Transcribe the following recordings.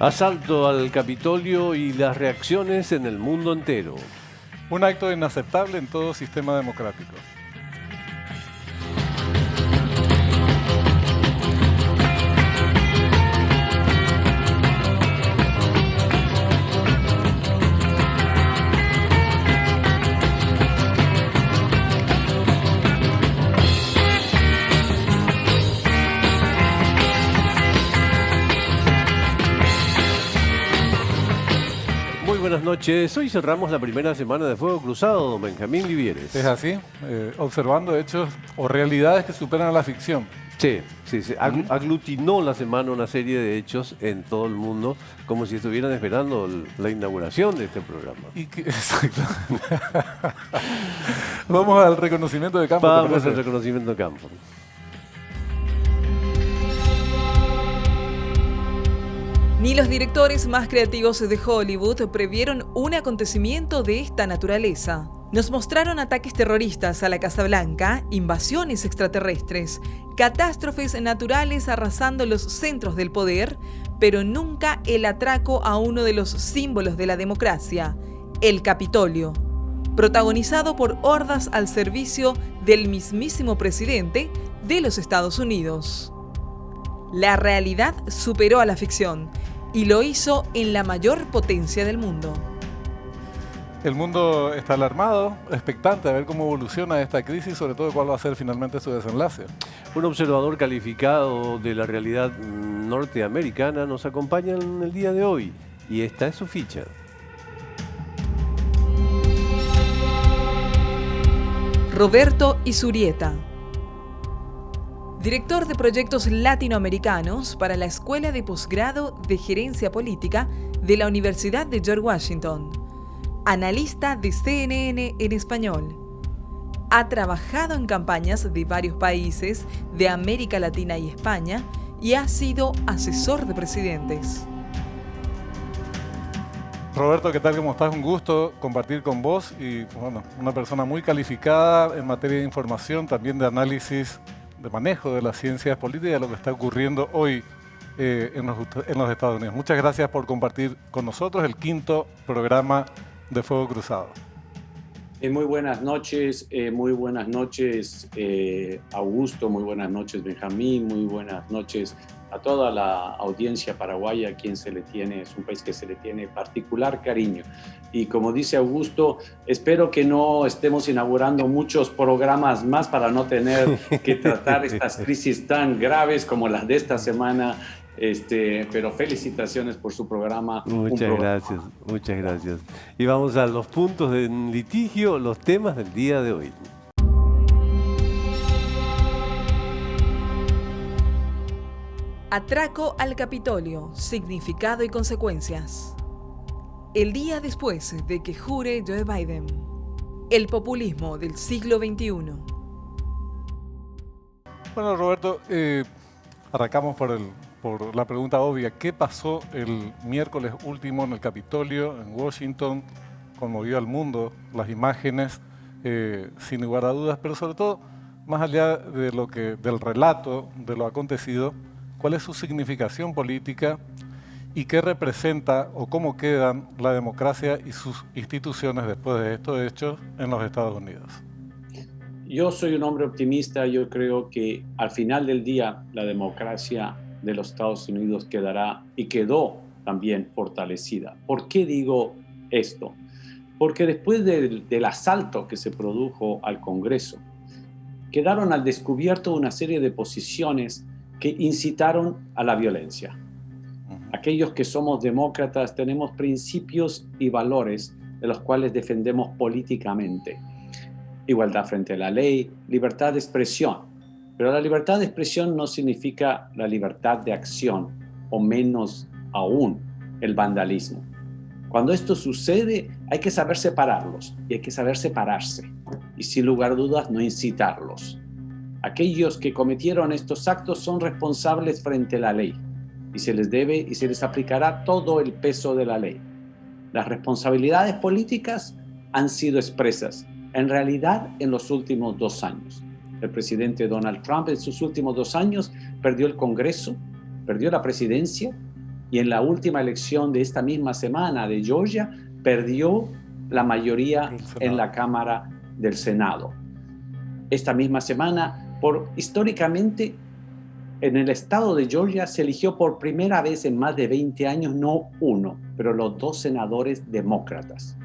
Asalto al Capitolio y las reacciones en el mundo entero. Un acto inaceptable en todo sistema democrático. Buenas noches. Hoy cerramos la primera semana de Fuego Cruzado, don Benjamín Vivieres. Es así, observando hechos o realidades que superan a la ficción. Sí. Aglutinó la semana una serie de hechos en todo el mundo, como si estuvieran esperando la inauguración de este programa. Exacto. Vamos al reconocimiento de campo. Vamos al reconocimiento de campo. Ni los directores más creativos de Hollywood previeron un acontecimiento de esta naturaleza. Nos mostraron ataques terroristas a la Casa Blanca, invasiones extraterrestres, catástrofes naturales arrasando los centros del poder, pero nunca el atraco a uno de los símbolos de la democracia, el Capitolio, protagonizado por hordas al servicio del mismísimo presidente de los Estados Unidos. La realidad superó a la ficción y lo hizo en la mayor potencia del mundo. El mundo está alarmado, expectante a ver cómo evoluciona esta crisis, sobre todo cuál va a ser finalmente su desenlace. Un observador calificado de la realidad norteamericana nos acompaña en el día de hoy y esta es su ficha. Roberto Izurieta, director de proyectos latinoamericanos para la Escuela de Posgrado de Gerencia Política de la Universidad de George Washington. Analista de CNN en español. Ha trabajado en campañas de varios países de América Latina y España y ha sido asesor de presidentes. Roberto, ¿qué tal? ¿Cómo estás? Un gusto compartir con vos y una persona muy calificada en materia de información, también de análisis, de manejo de las ciencias políticas y de lo que está ocurriendo hoy en los Estados Unidos. Muchas gracias por compartir con nosotros el quinto programa de Fuego Cruzado. Muy buenas noches, Augusto, muy buenas noches, Benjamín, muy buenas noches a toda la audiencia paraguaya, a quien es un país que se le tiene particular cariño. Y como dice Augusto, espero que no estemos inaugurando muchos programas más para no tener que tratar estas crisis tan graves como las de esta semana. Pero felicitaciones por su programa. Muchas gracias. Y vamos a los puntos de litigio, los temas del día de hoy. Atraco al Capitolio, significado y consecuencias. El día después de que jure Joe Biden. El populismo del siglo XXI. Bueno, Roberto, arrancamos por la pregunta obvia. ¿Qué pasó el miércoles último en el Capitolio, en Washington? Conmovió al mundo, las imágenes, sin lugar a dudas, pero sobre todo, más allá del relato de lo acontecido, ¿cuál es su significación política y qué representa o cómo quedan la democracia y sus instituciones después de estos hechos en los Estados Unidos? Yo soy un hombre optimista. Yo creo que al final del día la democracia de los Estados Unidos quedará y quedó también fortalecida. ¿Por qué digo esto? Porque después del asalto que se produjo al Congreso, quedaron al descubierto una serie de posiciones que incitaron a la violencia. Aquellos que somos demócratas tenemos principios y valores de los cuales defendemos políticamente. Igualdad frente a la ley, libertad de expresión. Pero la libertad de expresión no significa la libertad de acción, o menos aún el vandalismo. Cuando esto sucede, hay que saber separarlos y hay que saber separarse. Y sin lugar a dudas, no incitarlos. Aquellos que cometieron estos actos son responsables frente a la ley y se les debe y se les aplicará todo el peso de la ley. Las responsabilidades políticas han sido expresas, en realidad, en los últimos 2 años. El presidente Donald Trump en sus últimos 2 años perdió el Congreso, perdió la presidencia y en la última elección de esta misma semana de Georgia perdió la mayoría en la Cámara del Senado. Esta misma semana, históricamente, en el estado de Georgia se eligió por primera vez en más de 20 años, no uno, pero los 2 senadores demócratas.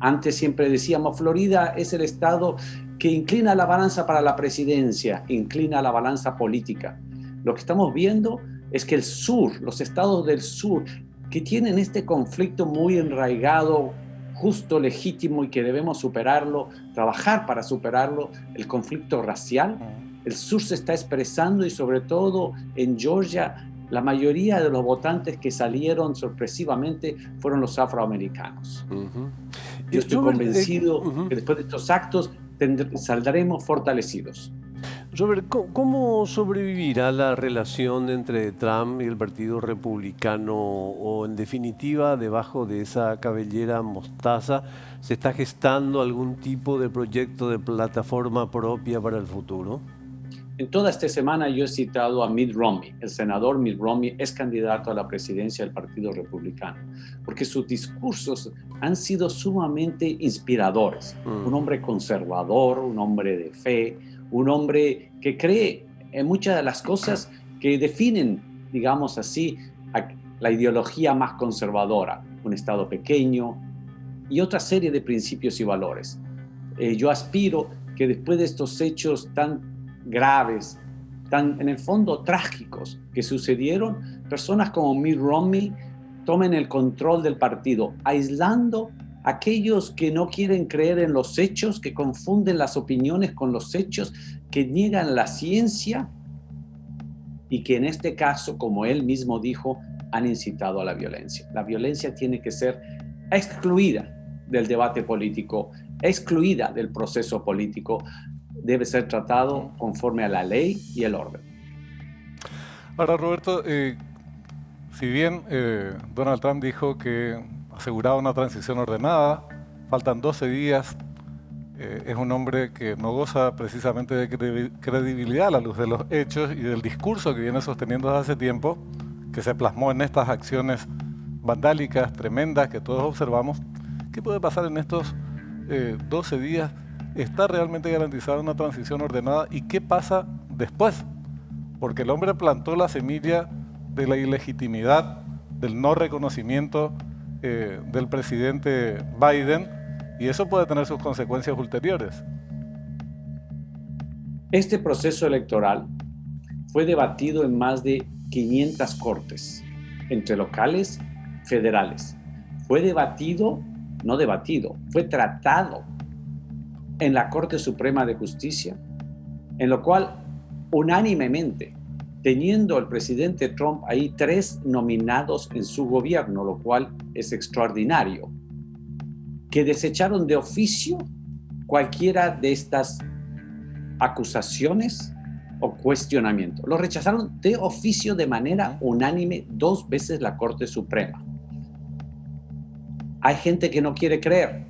Antes siempre decíamos, Florida es el estado que inclina la balanza para la presidencia, inclina la balanza política. Lo que estamos viendo es que el sur, los estados del sur, que tienen este conflicto muy enraigado, justo, legítimo y que debemos superarlo, trabajar para superarlo, el conflicto racial, el sur se está expresando y sobre todo en Georgia, la mayoría de los votantes que salieron sorpresivamente fueron los afroamericanos. Yo estoy convencido que después de estos actos saldremos fortalecidos. Robert, ¿cómo sobrevivirá la relación entre Trump y el Partido Republicano? O en definitiva, debajo de esa cabellera mostaza, ¿se está gestando algún tipo de proyecto de plataforma propia para el futuro? En toda esta semana yo he citado a Mitt Romney. El senador Mitt Romney es candidato a la presidencia del Partido Republicano, porque sus discursos han sido sumamente inspiradores. Un hombre conservador, un hombre de fe, un hombre que cree en muchas de las cosas que definen, digamos así, la ideología más conservadora, un Estado pequeño y otra serie de principios y valores. Yo aspiro que después de estos hechos tan graves, tan en el fondo trágicos que sucedieron, personas como Mitt Romney tomen el control del partido, aislando a aquellos que no quieren creer en los hechos, que confunden las opiniones con los hechos, que niegan la ciencia y que en este caso, como él mismo dijo, han incitado a la violencia. La violencia tiene que ser excluida del debate político, excluida del proceso político, debe ser tratado conforme a la ley y el orden. Ahora, Roberto, si bien Donald Trump dijo que aseguraba una transición ordenada, faltan 12 días, es un hombre que no goza precisamente de credibilidad a la luz de los hechos y del discurso que viene sosteniendo desde hace tiempo, que se plasmó en estas acciones vandálicas, tremendas, que todos observamos. ¿Qué puede pasar en estos 12 días? ¿Está realmente garantizada una transición ordenada? ¿Y qué pasa después? Porque el hombre plantó la semilla de la ilegitimidad, del no reconocimiento del presidente Biden, y eso puede tener sus consecuencias ulteriores. Este proceso electoral fue debatido en más de 500 cortes, entre locales, federales. Fue fue tratado en la Corte Suprema de Justicia, en lo cual unánimemente, teniendo el presidente Trump ahí 3 nominados en su gobierno, lo cual es extraordinario, que desecharon de oficio cualquiera de estas acusaciones o cuestionamientos. Lo rechazaron de oficio de manera unánime 2 veces la Corte Suprema. Hay gente que no quiere creer.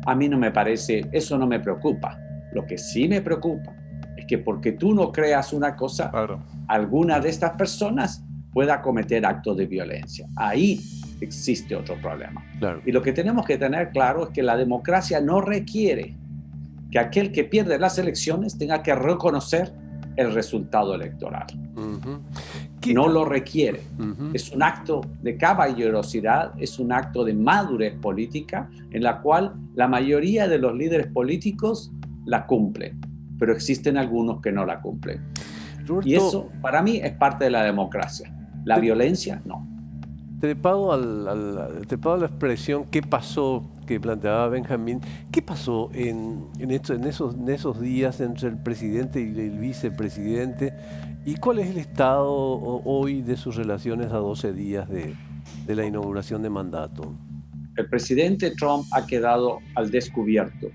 A mí no me parece, eso no me preocupa. Lo que sí me preocupa es que porque tú no creas una cosa, claro, alguna de estas personas pueda cometer actos de violencia. Ahí existe otro problema. Claro. Y lo que tenemos que tener claro es que la democracia no requiere que aquel que pierde las elecciones tenga que reconocer el resultado electoral. No lo requiere. Es un acto de caballerosidad, es un acto de madurez política en la cual la mayoría de los líderes políticos la cumplen, pero existen algunos que no la cumplen. Roberto, y eso para mí es parte de la democracia. La violencia, no. Trepado a la expresión ¿qué pasó? Que planteaba Benjamín, ¿qué pasó en esos días entre el presidente y el vicepresidente? ¿Y cuál es el estado hoy de sus relaciones a 12 días de la inauguración de mandato? El presidente Trump ha quedado al descubierto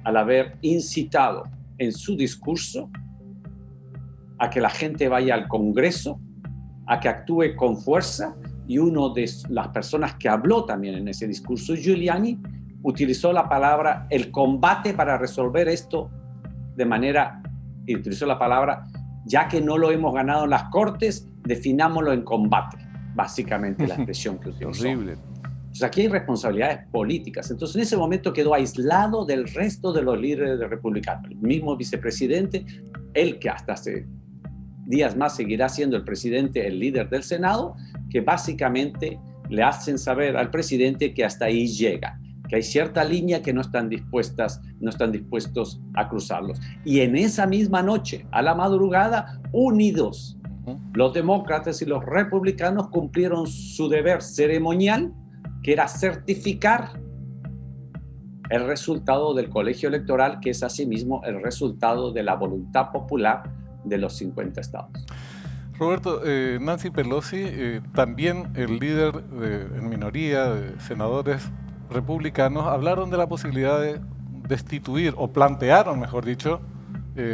al haber incitado en su discurso a que la gente vaya al Congreso, a que actúe con fuerza. Y uno de las personas que habló también en ese discurso, Giuliani, utilizó la palabra el combate para resolver esto y utilizó la palabra, ya que no lo hemos ganado en las cortes, definámoslo en combate, básicamente la expresión que utilizó. Horrible. Entonces aquí hay responsabilidades políticas. Entonces en ese momento quedó aislado del resto de los líderes republicanos. El mismo vicepresidente, él que hasta hace días más seguirá siendo el presidente, el líder del Senado, que básicamente le hacen saber al presidente que hasta ahí llega, que hay cierta línea que no están dispuestos a cruzarlos. Y en esa misma noche, a la madrugada, unidos, los demócratas y los republicanos cumplieron su deber ceremonial, que era certificar el resultado del colegio electoral, que es asimismo el resultado de la voluntad popular de los 50 estados. Roberto, Nancy Pelosi, también el líder en minoría de senadores republicanos, hablaron de la posibilidad de destituir, o plantearon, mejor dicho,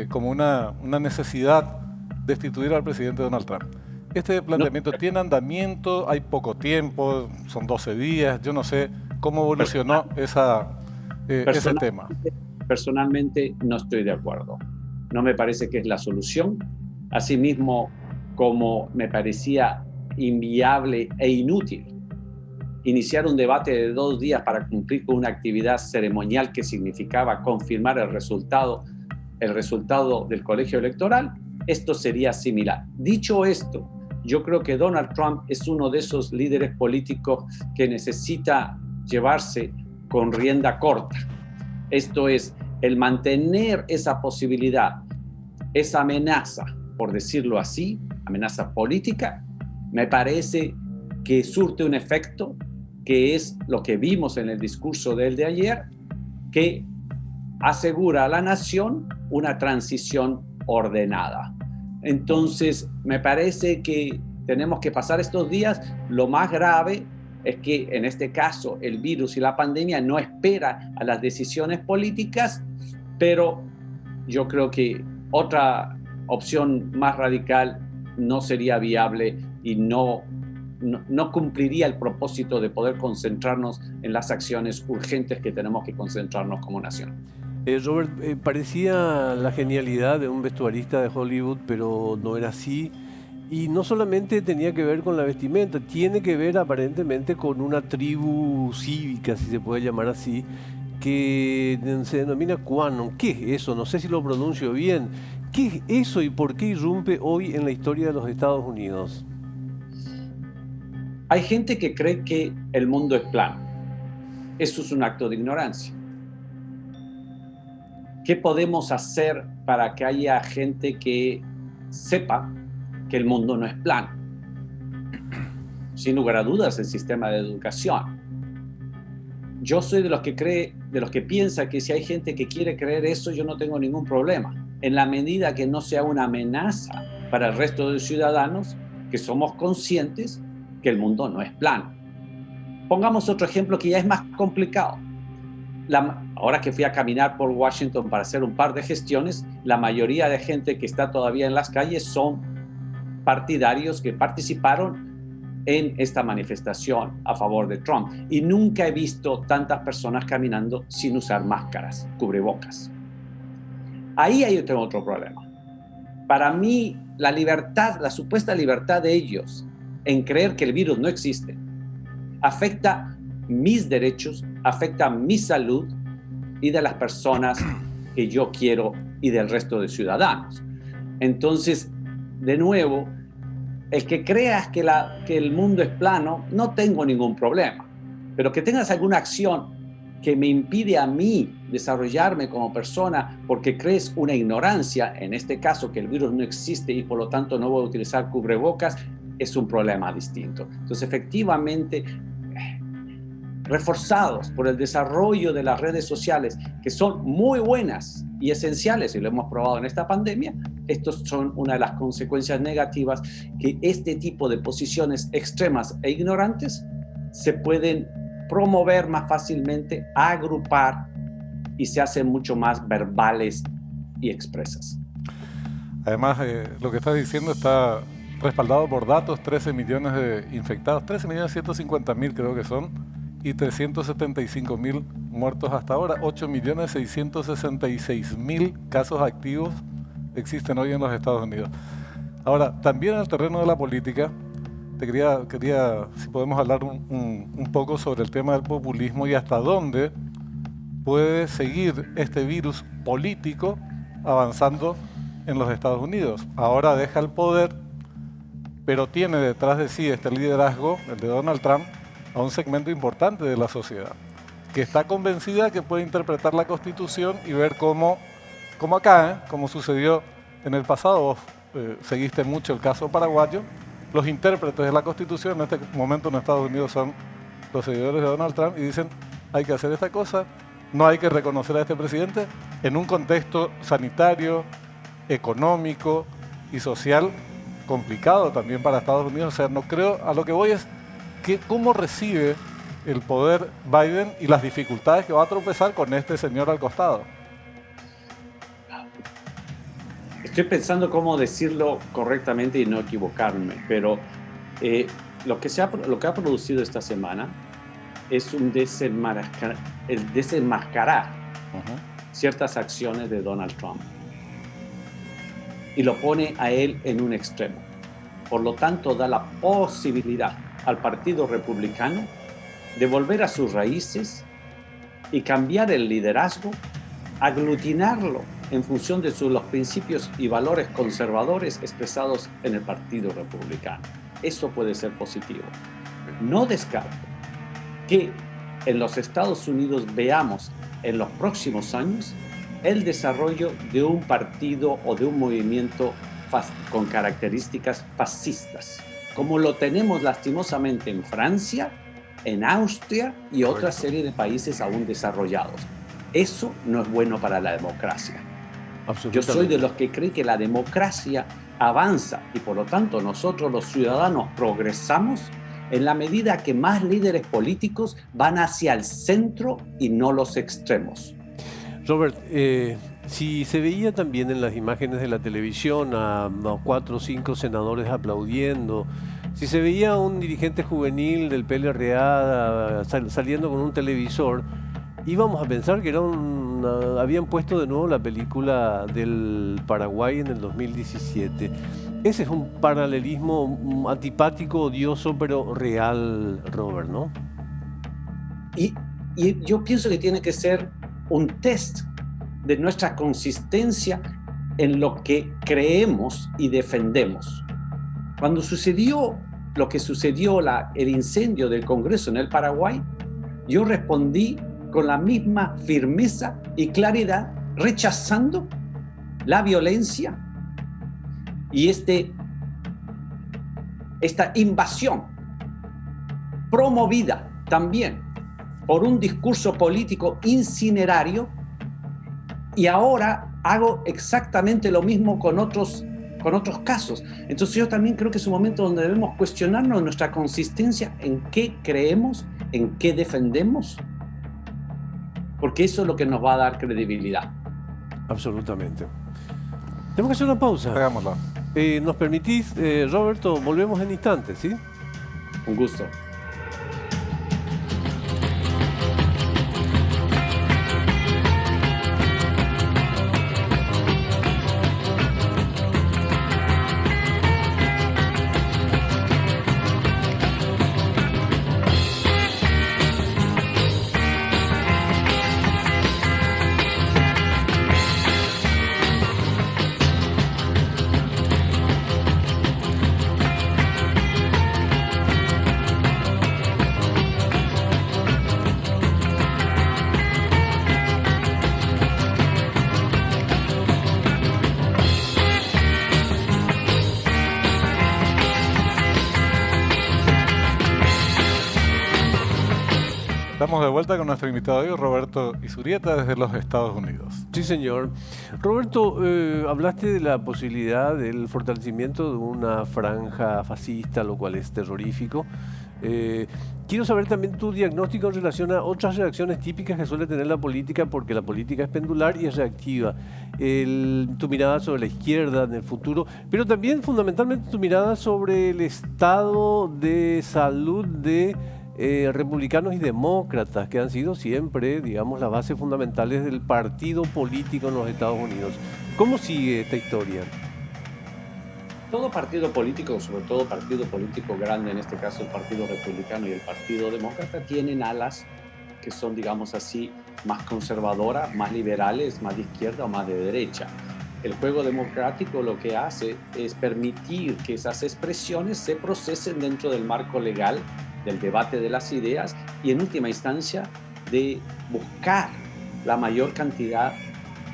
como una necesidad destituir al presidente Donald Trump. Este planteamiento tiene andamiento, hay poco tiempo, son 12 días, yo no sé cómo evolucionó ese tema. Personalmente no estoy de acuerdo. No me parece que es la solución. Asimismo, como me parecía inviable e inútil iniciar un debate de 2 días para cumplir con una actividad ceremonial que significaba confirmar el resultado del colegio electoral, esto sería similar. Dicho esto, yo creo que Donald Trump es uno de esos líderes políticos que necesita llevarse con rienda corta. Esto es, el mantener esa posibilidad, esa amenaza, por decirlo así, amenaza política, me parece que surte un efecto, que es lo que vimos en el discurso de él de ayer, que asegura a la nación una transición ordenada. Entonces, me parece que tenemos que pasar estos días. Lo más grave es que, en este caso, el virus y la pandemia no espera a las decisiones políticas, pero yo creo que otra opción más radical no sería viable y no cumpliría el propósito de poder concentrarnos en las acciones urgentes que tenemos que concentrarnos como nación. Robert, parecía la genialidad de un vestuarista de Hollywood, pero no era así. Y no solamente tenía que ver con la vestimenta, tiene que ver aparentemente con una tribu cívica, si se puede llamar así, que se denomina QAnon. ¿Qué es eso? No sé si lo pronuncio bien. ¿Qué es eso y por qué irrumpe hoy en la historia de los Estados Unidos? Hay gente que cree que el mundo es plano. Eso es un acto de ignorancia. ¿Qué podemos hacer para que haya gente que sepa que el mundo no es plano? Sin lugar a dudas, el sistema de educación. Yo soy de los que piensa que si hay gente que quiere creer eso, yo no tengo ningún problema. En la medida que no sea una amenaza para el resto de los ciudadanos, que somos conscientes que el mundo no es plano. Pongamos otro ejemplo que ya es más complicado. Ahora que fui a caminar por Washington para hacer un par de gestiones, la mayoría de gente que está todavía en las calles son partidarios que participaron en esta manifestación a favor de Trump. Y nunca he visto tantas personas caminando sin usar máscaras, cubrebocas. Ahí hay otro problema. Para mí, la libertad, la supuesta libertad de ellos en creer que el virus no existe, afecta mis derechos, afecta mi salud y de las personas que yo quiero y del resto de ciudadanos. Entonces, de nuevo, el que creas que el mundo es plano, no tengo ningún problema. Pero que tengas alguna acción que me impide a mí desarrollarme como persona porque crees una ignorancia, en este caso que el virus no existe y por lo tanto no voy a utilizar cubrebocas, es un problema distinto. Entonces, efectivamente, reforzados por el desarrollo de las redes sociales, que son muy buenas y esenciales, y lo hemos probado en esta pandemia, estos son una de las consecuencias negativas, que este tipo de posiciones extremas e ignorantes se pueden promover más fácilmente, agrupar y se hacen mucho más verbales y expresas. Además, lo que estás diciendo está respaldado por datos: 13 millones de infectados, 13.150.000 creo que son, y 375.000 muertos hasta ahora. 8.666.000 casos activos existen hoy en los Estados Unidos. Ahora, también en el terreno de la política, te quería si podemos hablar un poco sobre el tema del populismo y hasta dónde puede seguir este virus político avanzando en los Estados Unidos. Ahora deja el poder, pero tiene detrás de sí este liderazgo, el de Donald Trump, a un segmento importante de la sociedad, que está convencida que puede interpretar la Constitución y ver cómo acá, como sucedió en el pasado, vos seguiste mucho el caso paraguayo, los intérpretes de la Constitución en este momento en Estados Unidos son los seguidores de Donald Trump y dicen hay que hacer esta cosa, no hay que reconocer a este presidente en un contexto sanitario, económico y social complicado también para Estados Unidos. O sea, no creo, a lo que voy es que cómo recibe el poder Biden y las dificultades que va a tropezar con este señor al costado. Estoy pensando cómo decirlo correctamente y no equivocarme, pero lo que ha producido esta semana es el desenmascarar ciertas acciones de Donald Trump y lo pone a él en un extremo. Por lo tanto, da la posibilidad al Partido Republicano de volver a sus raíces y cambiar el liderazgo, aglutinarlo en función de los principios y valores conservadores expresados en el Partido Republicano. Eso puede ser positivo. No descarto que en los Estados Unidos veamos en los próximos años el desarrollo de un partido o de un movimiento con características fascistas, como lo tenemos lastimosamente en Francia, en Austria y otra serie de países aún desarrollados. Eso no es bueno para la democracia. Yo soy de los que cree que la democracia avanza y por lo tanto nosotros los ciudadanos progresamos en la medida que más líderes políticos van hacia el centro y no los extremos. Robert, si se veía también en las imágenes de la televisión a 4 o 5 senadores aplaudiendo, si se veía a un dirigente juvenil del PLRA saliendo con un televisor, íbamos a pensar que habían puesto de nuevo la película del Paraguay en el 2017. Ese es un paralelismo antipático, odioso, pero real, Robert, ¿no? Y yo pienso que tiene que ser un test de nuestra consistencia en lo que creemos y defendemos. Cuando sucedió lo que sucedió, el incendio del Congreso en el Paraguay, yo respondí con la misma firmeza y claridad, rechazando la violencia y esta invasión promovida también por un discurso político incinerario, y ahora hago exactamente lo mismo con otros casos. Entonces yo también creo que es un momento donde debemos cuestionarnos nuestra consistencia en qué creemos, en qué defendemos, porque eso es lo que nos va a dar credibilidad. Absolutamente. Tenemos que hacer una pausa. Hagámosla. ¿Nos permitís, Roberto? Volvemos en instantes, ¿sí? Un gusto. Estamos de vuelta con nuestro invitado de hoy, Roberto Izurieta, desde los Estados Unidos. Sí, señor. Roberto, hablaste de la posibilidad del fortalecimiento de una franja fascista, lo cual es terrorífico. Quiero saber también tu diagnóstico en relación a otras reacciones típicas que suele tener la política, porque la política es pendular y es reactiva. Tu mirada sobre la izquierda en el futuro, pero también fundamentalmente tu mirada sobre el estado de salud de republicanos y demócratas, que han sido siempre, digamos, las bases fundamentales del partido político en los Estados Unidos. ¿Cómo sigue esta historia? todo partido político, sobre todo partido político grande, en este caso el Partido Republicano y el Partido Demócrata, tienen alas que son, digamos así, más conservadoras, más liberales, más de izquierda o más de derecha. El juego democrático lo que hace es permitir que esas expresiones se procesen dentro del marco legal del debate de las ideas y en última instancia de buscar la mayor cantidad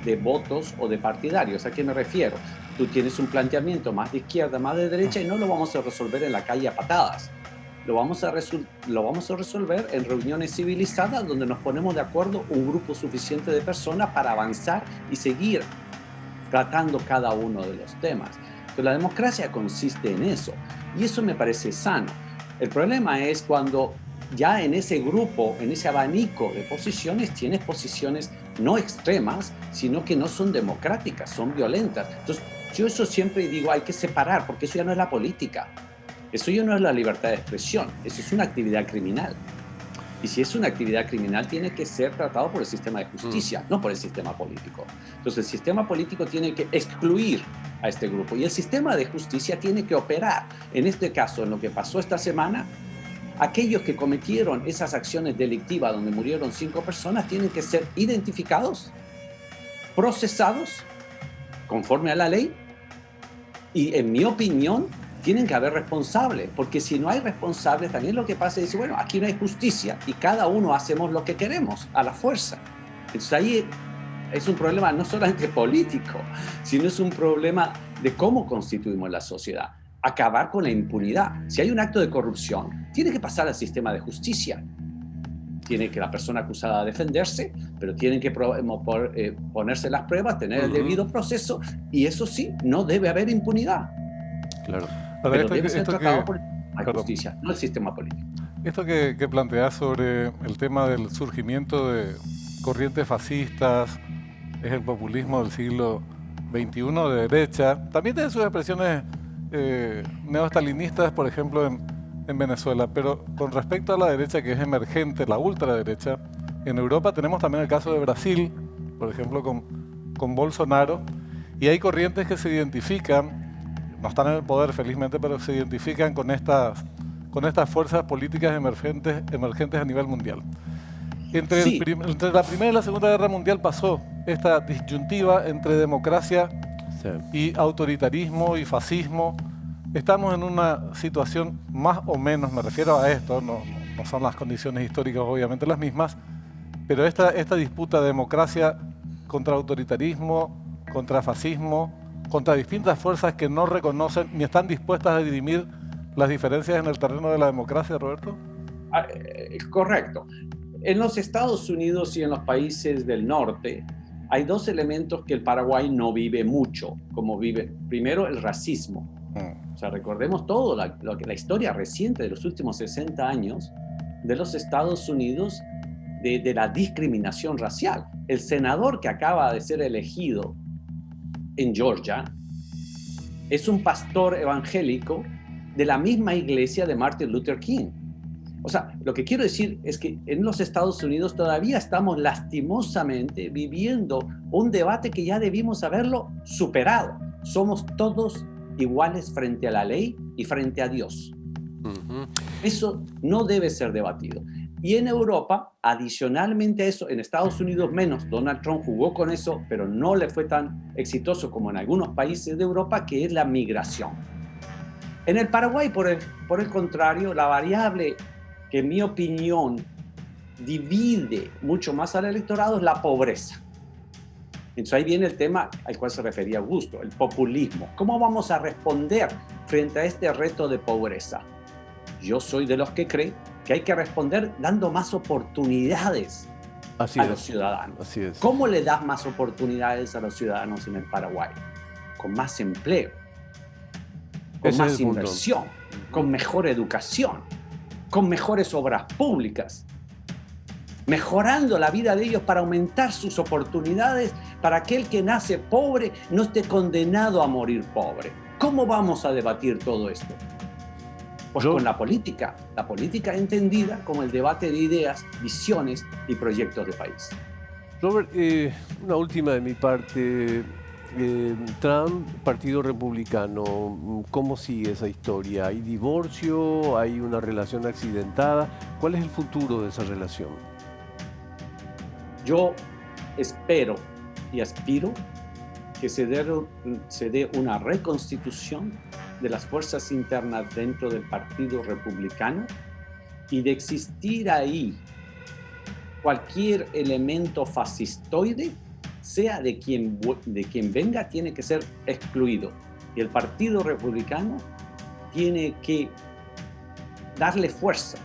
de votos o de partidarios. ¿A qué me refiero? Tú tienes un planteamiento más de izquierda, más de derecha y no lo vamos a resolver en la calle a patadas. Lo vamos a resolver en reuniones civilizadas donde nos ponemos de acuerdo un grupo suficiente de personas para avanzar y seguir tratando cada uno de los temas. Pero la democracia consiste en eso y eso me parece sano. El problema es cuando ya en ese grupo, en ese abanico de posiciones, tienes posiciones no extremas, sino que no son democráticas, son violentas. Entonces, yo eso siempre digo, hay que separar, porque eso ya no es la política. Eso ya no es la libertad de expresión, eso es una actividad criminal. Y si es una actividad criminal, tiene que ser tratado por el sistema de justicia, no por el sistema político. Entonces, el sistema político tiene que excluir a este grupo y el sistema de justicia tiene que operar. En este caso, en lo que pasó esta semana, aquellos que cometieron esas acciones delictivas donde murieron 5 personas tienen que ser identificados, procesados conforme a la ley y, en mi opinión, tienen que haber responsables, porque si no hay responsables, también lo que pasa es, bueno, aquí no hay justicia y cada uno hacemos lo que queremos, a la fuerza. Entonces ahí es un problema no solamente político, sino es un problema de cómo constituimos la sociedad. Acabar con la impunidad. Si hay un acto de corrupción, tiene que pasar al sistema de justicia. Tiene que la persona acusada defenderse, pero tienen que ponerse las pruebas, tener el debido proceso, y eso sí, no debe haber impunidad. Claro. Pero debe ser tratado por la justicia, no el sistema político. Esto que planteás sobre el tema del surgimiento de corrientes fascistas, es el populismo del siglo XXI de derecha, también tiene sus expresiones neostalinistas, por ejemplo, en Venezuela, pero con respecto a la derecha que es emergente, la ultraderecha, en Europa tenemos también el caso de Brasil, por ejemplo, con Bolsonaro, y hay corrientes que se identifican, no están en el poder felizmente, pero se identifican con estas fuerzas políticas emergentes a nivel mundial. Entre la Primera y la Segunda Guerra Mundial pasó esta disyuntiva entre democracia y autoritarismo y fascismo. Estamos en una situación más o menos, me refiero a esto, no son las condiciones históricas obviamente las mismas, pero esta disputa de democracia contra autoritarismo, contra fascismo, contra distintas fuerzas que no reconocen ni están dispuestas a dirimir las diferencias en el terreno de la democracia, Roberto. Correcto. En los Estados Unidos y en los países del norte hay 2 elementos que el Paraguay no vive mucho, como vive. Primero, el racismo. O sea, recordemos todo la historia reciente de los últimos 60 años de los Estados Unidos de la discriminación racial. El senador que acaba de ser elegido en Georgia es un pastor evangélico de la misma iglesia de Martin Luther King. O sea, lo que quiero decir es que en los Estados Unidos todavía estamos lastimosamente viviendo un debate que ya debimos haberlo superado. Somos todos iguales frente a la ley y frente a Dios. Eso no debe ser debatido. Y en Europa, adicionalmente a eso, en Estados Unidos menos, Donald Trump jugó con eso, pero no le fue tan exitoso como en algunos países de Europa, que es la migración. En el Paraguay, por el contrario, la variable que en mi opinión divide mucho más al electorado es la pobreza. Entonces ahí viene el tema al cual se refería Augusto, el populismo. ¿Cómo vamos a responder frente a este reto de pobreza? Yo soy de los que cree que hay que responder dando más oportunidades a los ciudadanos. Así es. ¿Cómo le das más oportunidades a los ciudadanos en el Paraguay? Con más empleo, con más inversión, con mejor educación, con mejores obras públicas, mejorando la vida de ellos para aumentar sus oportunidades, para que el que nace pobre no esté condenado a morir pobre. ¿Cómo vamos a debatir todo esto? Pues con la política entendida como el debate de ideas, visiones y proyectos de país. Robert, una última de mi parte. Trump, Partido Republicano, ¿cómo sigue esa historia? ¿Hay divorcio? ¿Hay una relación accidentada? ¿Cuál es el futuro de esa relación? Yo espero y aspiro que se dé una reconstitución de las fuerzas internas dentro del Partido Republicano y de existir ahí cualquier elemento fascistoide, sea de quien venga, tiene que ser excluido. Y el Partido Republicano tiene que darle fuerza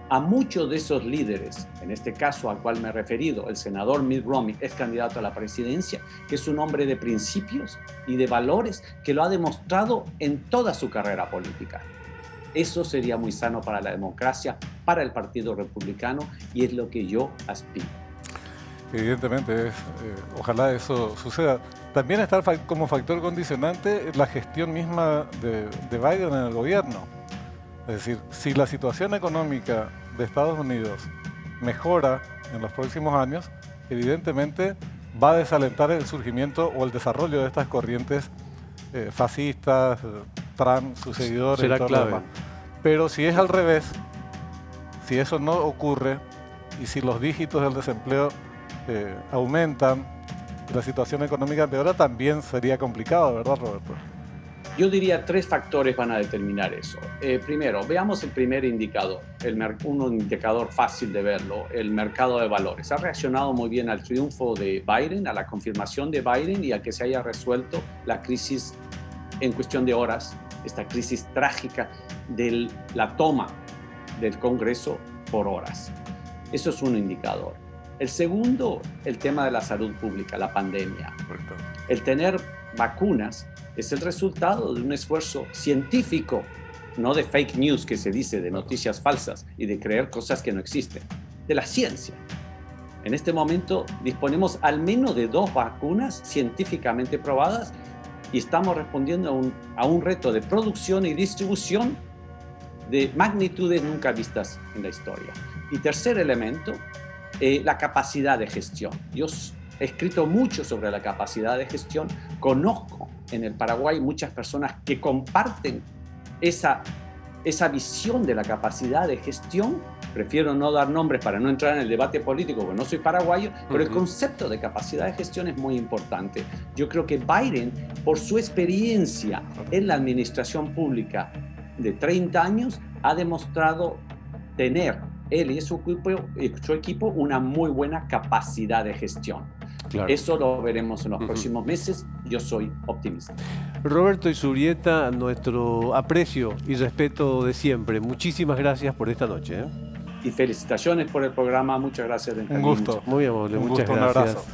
a muchos de esos líderes, en este caso al cual me he referido, el senador Mitt Romney es candidato a la presidencia, que es un hombre de principios y de valores que lo ha demostrado en toda su carrera política. Eso sería muy sano para la democracia, para el Partido Republicano, y es lo que yo aspiro. Evidentemente, ojalá eso suceda. También está como factor condicionante la gestión misma de Biden en el gobierno. Es decir, si la situación económica de Estados Unidos mejora en los próximos años, evidentemente va a desalentar el surgimiento o el desarrollo de estas corrientes fascistas, Trump, sus seguidores. Será y todo clave. lo demás. Pero si es al revés, si eso no ocurre y si los dígitos del desempleo aumentan, la situación económica empeora, también sería complicado, ¿verdad, Roberto? Yo diría 3 factores van a determinar eso. Primero, veamos el primer indicador, un indicador fácil de verlo, el mercado de valores. Ha reaccionado muy bien al triunfo de Biden, a la confirmación de Biden y a que se haya resuelto la crisis en cuestión de horas, esta crisis trágica de la toma del Congreso por horas. Eso es un indicador. El segundo, el tema de la salud pública, la pandemia. Correcto. El tener vacunas es el resultado de un esfuerzo científico, no de fake news que se dice, de noticias falsas y de creer cosas que no existen, de la ciencia. En este momento disponemos al menos de 2 vacunas científicamente probadas y estamos respondiendo a un reto de producción y distribución de magnitudes nunca vistas en la historia. Y tercer elemento, la capacidad de gestión. Yo he escrito mucho sobre la capacidad de gestión, conozco en el Paraguay muchas personas que comparten esa visión de la capacidad de gestión. Prefiero no dar nombres para no entrar en el debate político, porque no soy paraguayo, pero el concepto de capacidad de gestión es muy importante. Yo creo que Biden, por su experiencia en la administración pública de 30 años, ha demostrado tener, él y su equipo, una muy buena capacidad de gestión. Claro. Eso lo veremos en los próximos meses. Yo soy optimista. Roberto Izurrieta, nuestro aprecio y respeto de siempre. Muchísimas gracias por esta noche, ¿eh? Y felicitaciones por el programa. Muchas gracias. Un gusto. Muy amable, Un muchas gusto, gracias. un abrazo.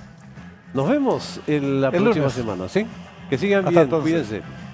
Nos vemos en la El próxima lunes. semana, ¿sí? Que sigan Hasta bien, entonces. cuídense.